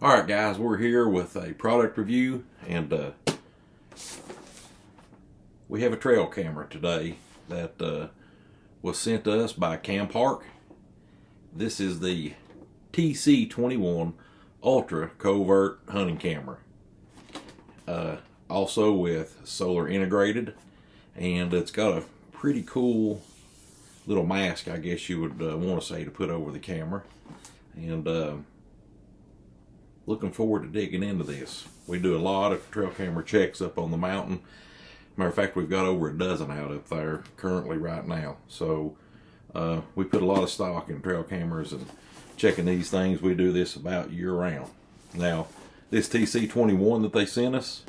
Alright guys, we're here with a product review, and we have a trail camera today that was sent to us by Campark. This is the TC21 Ultra Covert hunting camera. Also with solar integrated, and it's got a pretty cool little mask, I guess you would want to say, to put over the camera. And looking forward to digging into this. We do a lot of trail camera checks up on the mountain. Matter of fact, we've got over a dozen out up there currently right now. So we put a lot of stock in trail cameras and checking these things. We do this about year round. Now, this TC21 that they sent us,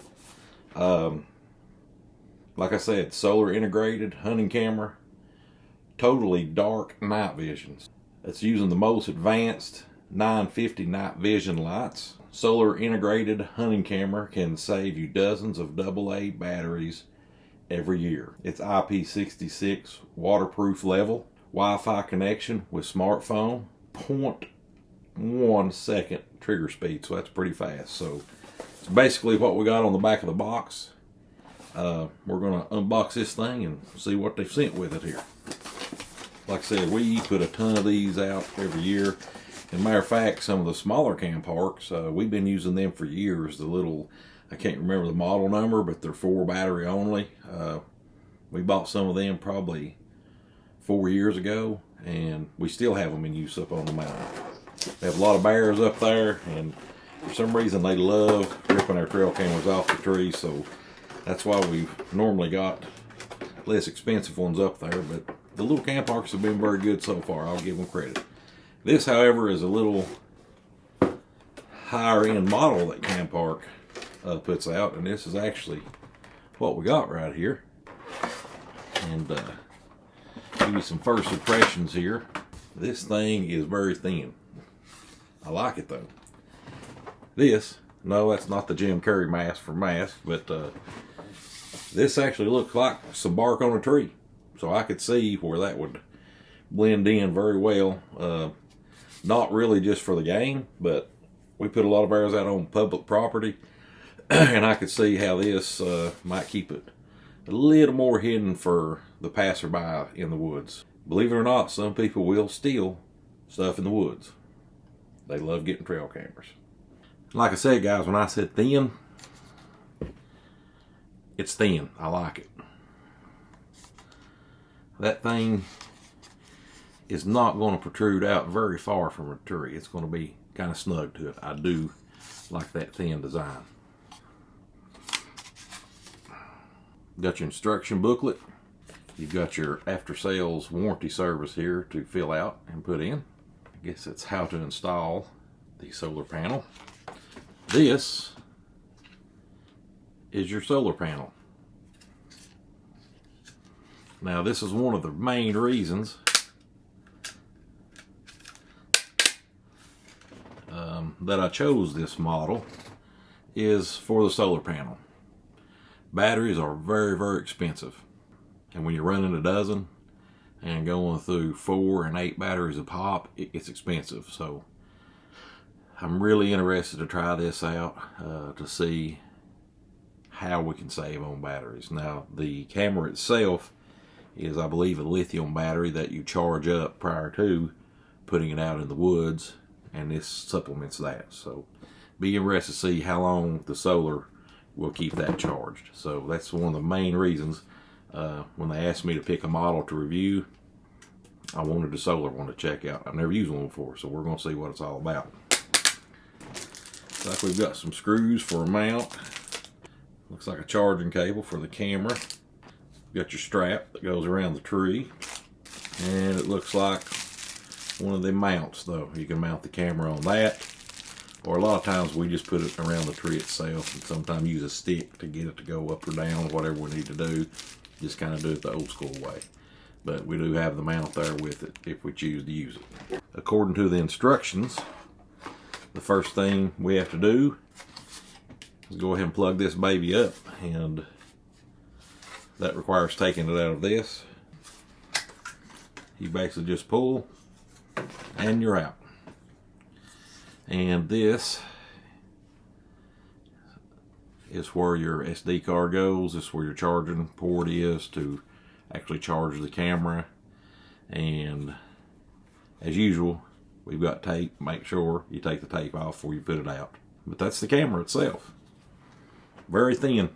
like I said, solar integrated hunting camera, totally dark night visions. It's using the most advanced 950 night vision lights. Solar integrated hunting camera can save you dozens of AA batteries every year. It's IP66 waterproof level, Wi-Fi connection with smartphone, 0.1 second trigger speed, so that's pretty fast. So it's basically what we got on the back of the box. We're going to unbox this thing and see what they've sent with it here. Like I said, we put a ton of these out every year. As a matter of fact, some of the smaller camparks, we've been using them for years. The little, I can't remember the model number, but they're 4 battery only. We bought some of them probably 4 years ago, and we still have them in use up on the mountain. They have a lot of bears up there, and for some reason they love ripping our trail cameras off the tree, so that's why we've normally got less expensive ones up there. But the little camparks have been very good so far. I'll give them credit. This, however, is a little higher end model that Campark puts out, and this is actually what we got right here. And give you some first impressions here. This thing is very thin. I like it though. This, no, that's not the Jim Carrey mask for masks, but this actually looks like some bark on a tree. So I could see where that would blend in very well. Not really just for the game, but we put a lot of bears out on public property, and I could see how this might keep it a little more hidden for the passerby in the woods. Believe it or not, some people will steal stuff in the woods. They love getting trail cameras. Like I said, guys, when I said thin, it's thin. I like it. That thing is not going to protrude out very far from a tree. It's going to be kind of snug to it. I do like that thin design. Got your instruction booklet. You've got your after sales warranty service here to fill out and put in. I guess it's how to install the solar panel. This is your solar panel. Now, this is one of the main reasons that I chose this model, is for the solar panel. Batteries are very, very expensive, and when you're running a dozen and going through 4 and 8 batteries a pop, it gets expensive. So I'm really interested to try this out to see how we can save on batteries. Now, the camera itself is, I believe, a lithium battery that you charge up prior to putting it out in the woods, and this supplements that. So be interested to see how long the solar will keep that charged. So that's one of the main reasons when they asked me to pick a model to review, I wanted the solar one to check out. I've never used one before, so we're going to see what it's all about. Looks like we've got some screws for a mount. Looks like a charging cable for the camera. Got your strap that goes around the tree, and it looks like one of them mounts though. You can mount the camera on that, or a lot of times we just put it around the tree itself, and sometimes use a stick to get it to go up or down, whatever we need to do. Just kind of do it the old school way. But we do have the mount there with it if we choose to use it. According to the instructions, the first thing we have to do is go ahead and plug this baby up, and that requires taking it out of this. You basically just pull and you're out. And this is where your SD card goes. This is where your charging port is to actually charge the camera. And as usual, we've got tape. Make sure you take the tape off before you put it out. But that's the camera itself. Very thin.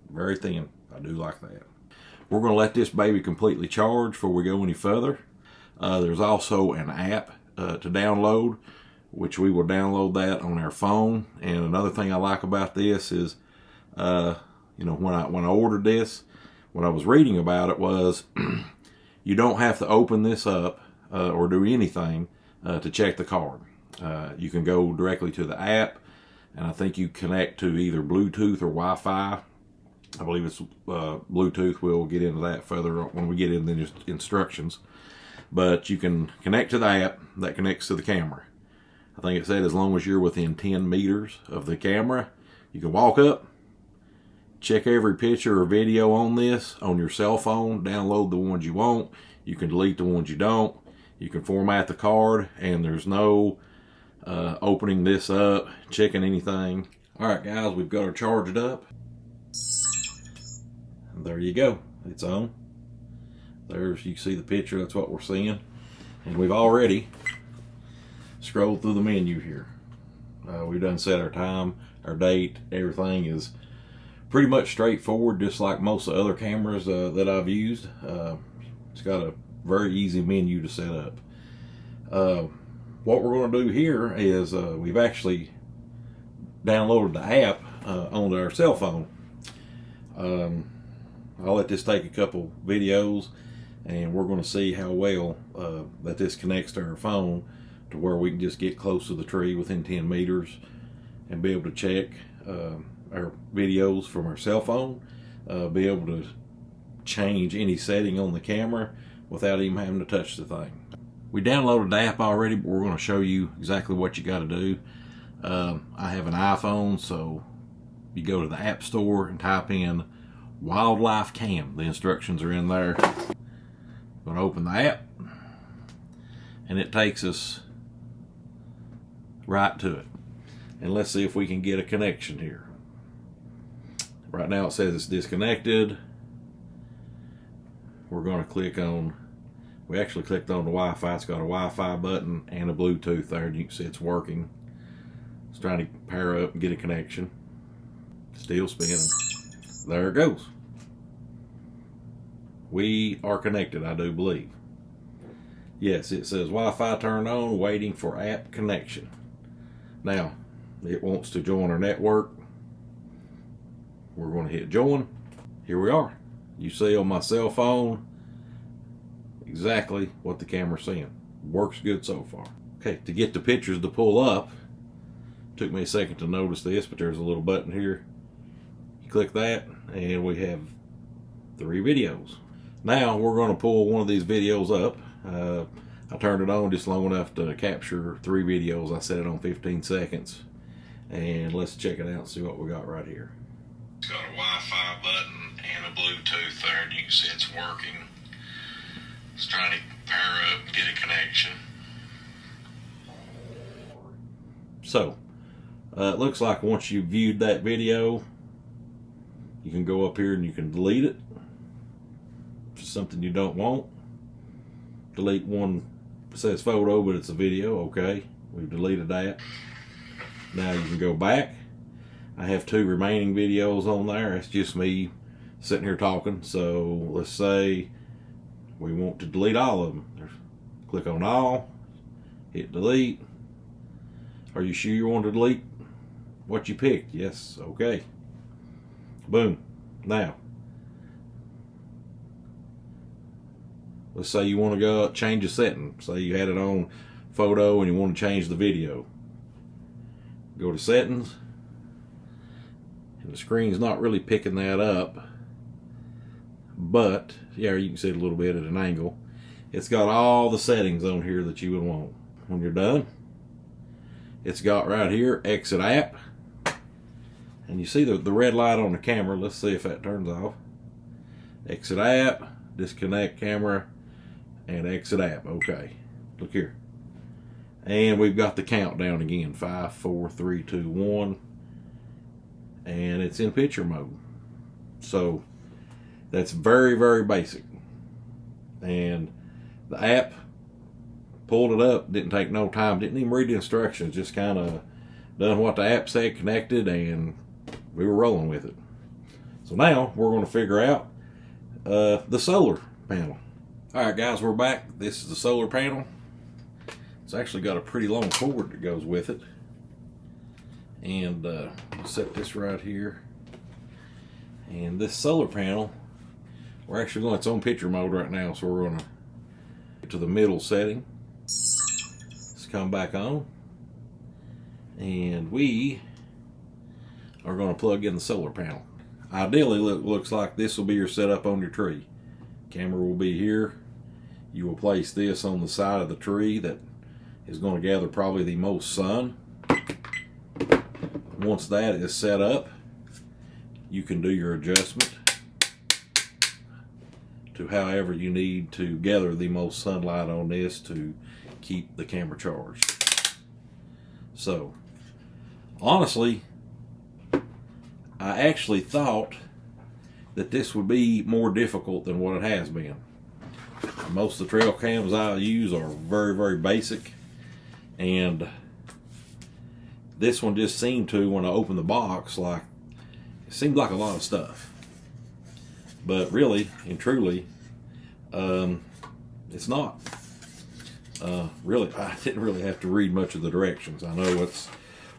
Very thin. I do like that. We're going to let this baby completely charge before we go any further. There's also an app to download, which we will download that on our phone. And another thing I like about this is, you know, when I ordered this, what I was reading about it was you don't have to open this up or do anything to check the card. You can go directly to the app, and I think you connect to either Bluetooth or Wi-Fi. I believe it's Bluetooth. We'll get into that further when we get into the instructions. But you can connect to the app that connects to the camera. I think it said as long as you're within 10 meters of the camera, you can walk up, check every picture or video on this on your cell phone, download the ones you want. You can delete the ones you don't. You can format the card, and there's no opening this up, checking anything. All right, guys, we've got her charged up. And there you go. It's on. There's, you can see the picture. That's what we're seeing. And we've already scrolled through the menu here. We've done set our time, our date. Everything is pretty much straightforward, just like most of the other cameras that I've used. It's got a very easy menu to set up. What we're going to do here is we've actually downloaded the app onto our cell phone. I'll let this take a couple videos, and we're going to see how well that this connects to our phone to where we can just get close to the tree within 10 meters and be able to check our videos from our cell phone, be able to change any setting on the camera without even having to touch the thing. We downloaded the app already, but we're going to show you exactly what you got to do. I have an iPhone, so you go to the App Store and type in Wildlife Cam. The instructions are in there. I'm going to open the app, and it takes us right to it. And let's see if we can get a connection here. Right now it says it's disconnected. We're going to click on, we actually clicked on the Wi-Fi. It's got a Wi-Fi button and a Bluetooth there, and you can see it's working. It's trying to pair up and get a connection. Still spinning. There it goes. We are connected, I do believe. Yes, it says Wi-Fi turned on, waiting for app connection. Now, it wants to join our network. We're going to hit join. Here we are. You see on my cell phone exactly what the camera's seeing. Works good so far. Okay, to get the pictures to pull up, took me a second to notice this, but there's a little button here. You click that, and we have 3 videos. Now we're going to pull one of these videos up. I turned it on just long enough to capture 3 videos. I set it on 15 seconds. And let's check it out and see what we got right here. It's got a Wi-Fi button and a Bluetooth there, and you can see it's working. It's trying to pair up and get a connection. So, it looks like once you've viewed that video, you can go up here and you can delete it. If it's something you don't want. Delete one, it says photo, but it's a video. Okay, we've deleted that. Now you can go back. I have 2 remaining videos on there. It's just me sitting here talking. So let's say we want to delete all of them. Click on all, hit delete. Are you sure you want to delete what you picked? Yes, okay. Boom. Now, let's say you want to go change a setting. Say you had it on photo and you want to change the video. Go to settings, and the screen's not really picking that up, but yeah, you can see it a little bit at an angle. It's got all the settings on here that you would want. When you're done, it's got right here exit app, and you see the red light on the camera. Let's see if that turns off. Exit app, disconnect camera, and exit app. Okay, look here. And we've got the countdown again. 5, 4, 3, 2, 1. and it's in picture mode. So that's very, very basic. And the app, pulled it up, didn't take no time, didn't even read the instructions, just kind of done what the app said, connected, and we were rolling with it. So now we're going to figure out the solar panel. All right, guys, we're back. This is the solar panel. It's actually got a pretty long cord that goes with it. And set this right here. And this solar panel, we're actually going, it's on picture mode right now, so we're going to get to the middle setting. Let's come back on. And we are going to plug in the solar panel. Ideally, it looks like this will be your setup on your tree. Camera will be here. You will place this on the side of the tree that is going to gather probably the most sun. Once that is set up, you can do your adjustment to however you need to gather the most sunlight on this to keep the camera charged. So, honestly, I actually thought that this would be more difficult than what it has been. Most of the trail cams I use are very, very basic, and this one just seemed to, when I opened the box, like it seemed like a lot of stuff. But really and truly, it's not. Really, I didn't really have to read much of the directions. I know it's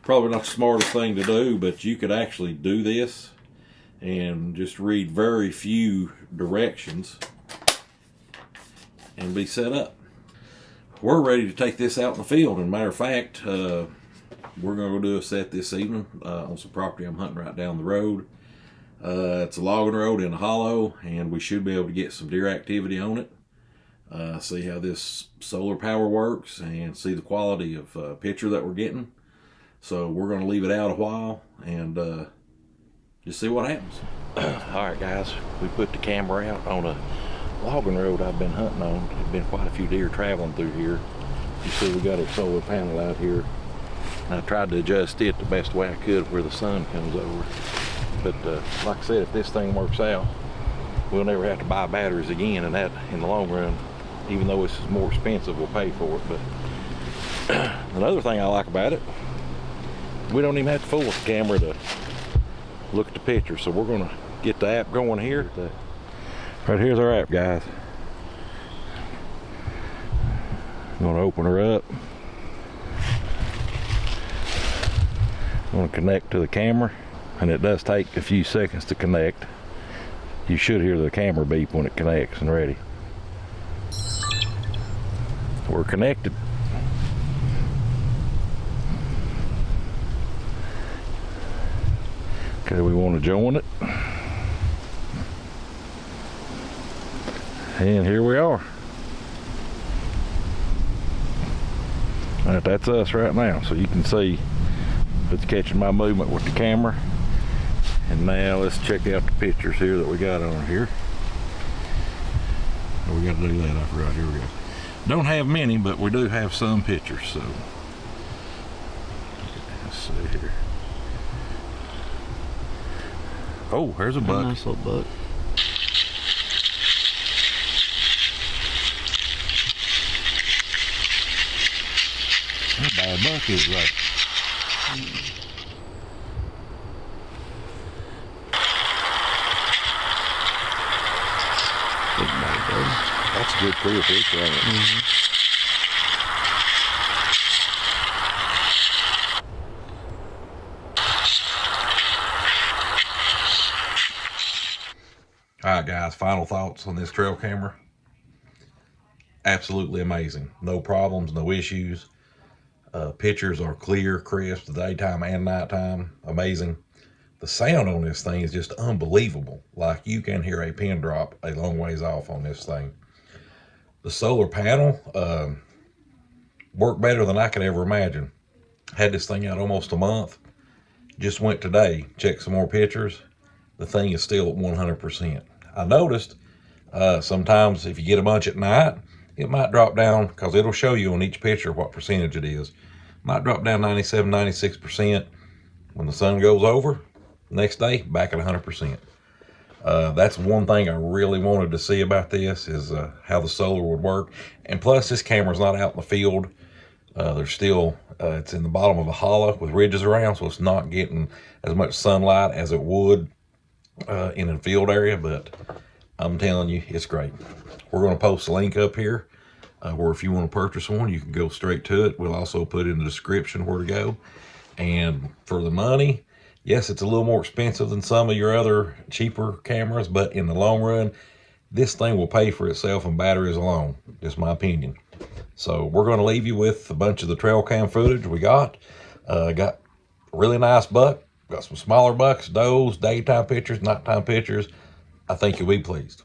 probably not the smartest thing to do, but you could actually do this and just read very few directions and be set up. We're ready to take this out in the field. And matter of fact, we're going to go do a set this evening on some property I'm hunting right down the road. It's a logging road in a hollow, and we should be able to get some deer activity on it. See how this solar power works and see the quality of picture that we're getting. So we're going to leave it out a while and just see what happens. All right, guys, we put the camera out on a logging road I've been hunting on. There's been quite a few deer traveling through here. You see we got our solar panel out here. And I tried to adjust it the best way I could where the sun comes over. But like I said, if this thing works out, we'll never have to buy batteries again, and that in the long run, even though this is more expensive, we'll pay for it. But another thing I like about it, we don't even have to fool with the camera to look at the picture. So we're going to get the app going here. Right here's our app, guys. I'm going to open her up. I'm going to connect to the camera, and it does take a few seconds to connect. You should hear the camera beep when it connects and ready. We're connected. Okay, we want to join it. And here we are. All right, that's us right now. So you can see it's catching my movement with the camera. And now let's check out the pictures here that we got on here. Oh, we got to do that, I forgot. Here we go. Don't have many, but we do have some pictures. So let's see here. Oh, there's a buck. Nice little buck. That bad buck is right. That's a good clear picture, ain't it? Mm-hmm. All right, guys, final thoughts on this trail camera. Absolutely amazing. No problems, no issues. Pictures are clear, crisp, daytime and nighttime. Amazing. The sound on this thing is just unbelievable. Like, you can hear a pin drop a long ways off on this thing. The solar panel worked better than I could ever imagine. Had this thing out almost a month. Just went today, checked some more pictures. The thing is still at 100%. I noticed sometimes if you get a bunch at night, it might drop down, because it'll show you on each picture what percentage it is. Might drop down 97, 96%. When the sun goes over, Next day, back at 100%. That's one thing I really wanted to see about this is how the solar would work. And plus, this camera's not out in the field. There's still, it's in the bottom of a hollow with ridges around, so it's not getting as much sunlight as it would in a field area, but I'm telling you, it's great. We're going to post a link up here where if you want to purchase one, you can go straight to it. We'll also put in the description where to go. And for the money, yes, it's a little more expensive than some of your other cheaper cameras, but in the long run, this thing will pay for itself in batteries alone. Just my opinion. So we're going to leave you with a bunch of the trail cam footage we got. Got a really nice buck. Got some smaller bucks, does, daytime pictures, nighttime pictures. I think you'll be pleased.